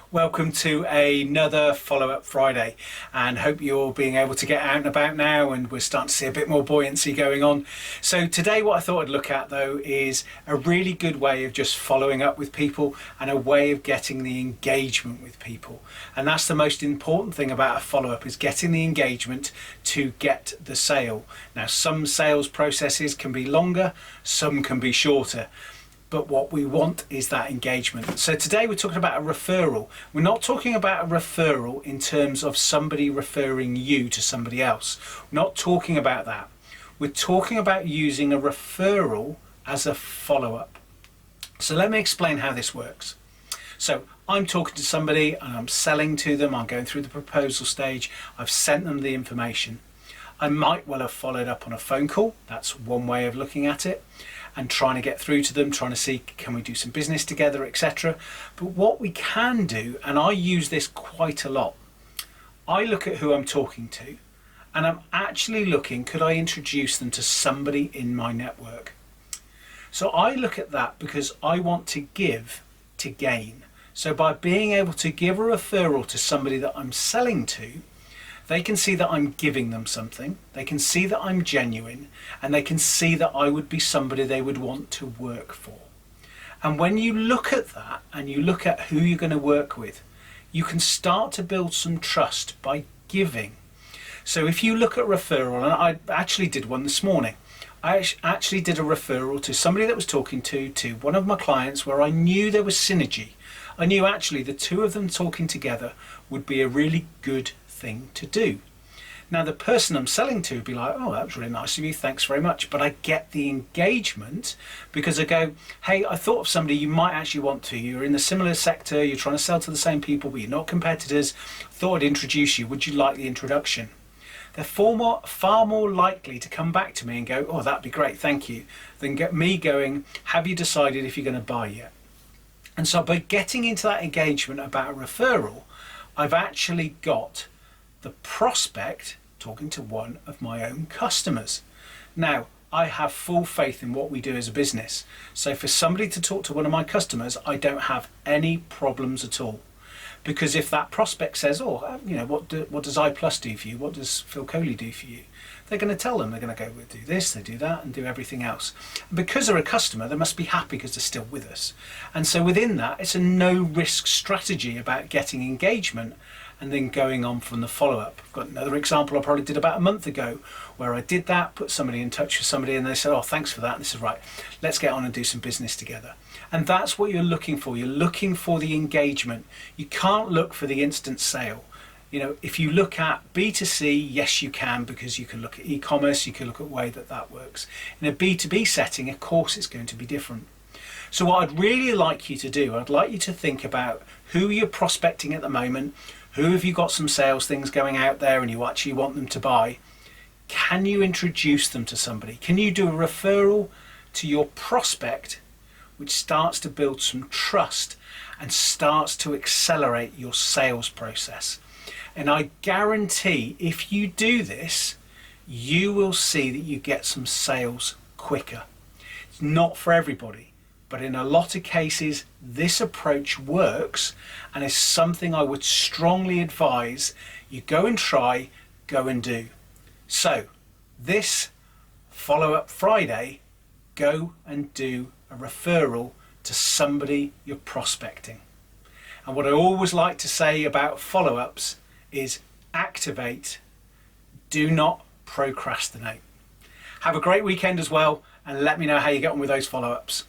Welcome to another follow-up Friday, and hope you're being able to get out and about now, and we're starting to see a bit more buoyancy going on. So today what I thought I'd look at though is a really good way of just following up with people and a way of getting the engagement with people. And that's the most important thing about a follow-up, is getting the engagement to get the sale. Now some sales processes can be longer, some can be shorter. But what we want is that engagement. So today we're talking about a referral. We're not talking about a referral in terms of somebody referring you to somebody else. We're not talking about that. We're talking about using a referral as a follow-up. So let me explain how this works. So I'm talking to somebody and I'm selling to them. I'm going through the proposal stage. I've sent them the information. I might well have followed up on a phone call. That's one way of looking at it, and trying to get through to them, trying to see, can we do some business together, etc. But what we can do, and I use this quite a lot, I look at who I'm talking to and I'm actually looking, could I introduce them to somebody in my network? So I look at that because I want to give to gain. So by being able to give a referral to somebody that I'm selling to, they can see that I'm giving them something, they can see that I'm genuine, and they can see that I would be somebody they would want to work for. And when you look at that and you look at who you're going to work with, you can start to build some trust by giving. So if you look at referral, and I actually did one this morning, I actually did a referral to somebody that was talking to one of my clients where I knew there was synergy. I knew actually the two of them talking together would be a really good thing to do. Now the person I'm selling to would be like, oh, that was really nice of you, thanks very much. But I get the engagement because I go, hey, I thought of somebody you might actually want to. You're in a similar sector, you're trying to sell to the same people, but you're not competitors. Thought I'd introduce you. Would you like the introduction? They're far more likely to come back to me and go, oh, that'd be great, thank you, than get me going, have you decided if you're going to buy yet? And so by getting into that engagement about a referral, I've actually got the prospect talking to one of my own customers. Now, I have full faith in what we do as a business. So for somebody to talk to one of my customers, I don't have any problems at all. Because if that prospect says, oh, you know, what does iPlus do for you? What does Phil Coley do for you? They're going to tell them, they're going to go, we'll do this, they do that, and do everything else. And because they're a customer, they must be happy because they're still with us. And so within that, it's a no-risk strategy about getting engagement and then going on from the follow-up. I've got another example I probably did about a month ago where I did that, put somebody in touch with somebody, and they said, oh, thanks for that. And this is right, let's get on and do some business together. And that's what you're looking for. You're looking for the engagement. You can't look for the instant sale. You know, if you look at B2C, yes, you can, because you can look at e-commerce, you can look at the way that that works. In a B2B setting, of course, it's going to be different. So what I'd really like you to do, I'd like you to think about who you're prospecting at the moment, who have you got some sales things going out there and you actually want them to buy. Can you introduce them to somebody? Can you do a referral to your prospect, which starts to build some trust and starts to accelerate your sales process? And I guarantee if you do this, you will see that you get some sales quicker. It's not for everybody, but in a lot of cases, this approach works and is something I would strongly advise you go and try, go and do. So this follow-up Friday, go and do a referral to somebody you're prospecting. And what I always like to say about follow-ups is activate, do not procrastinate. Have a great weekend as well, and let me know how you get on with those follow-ups.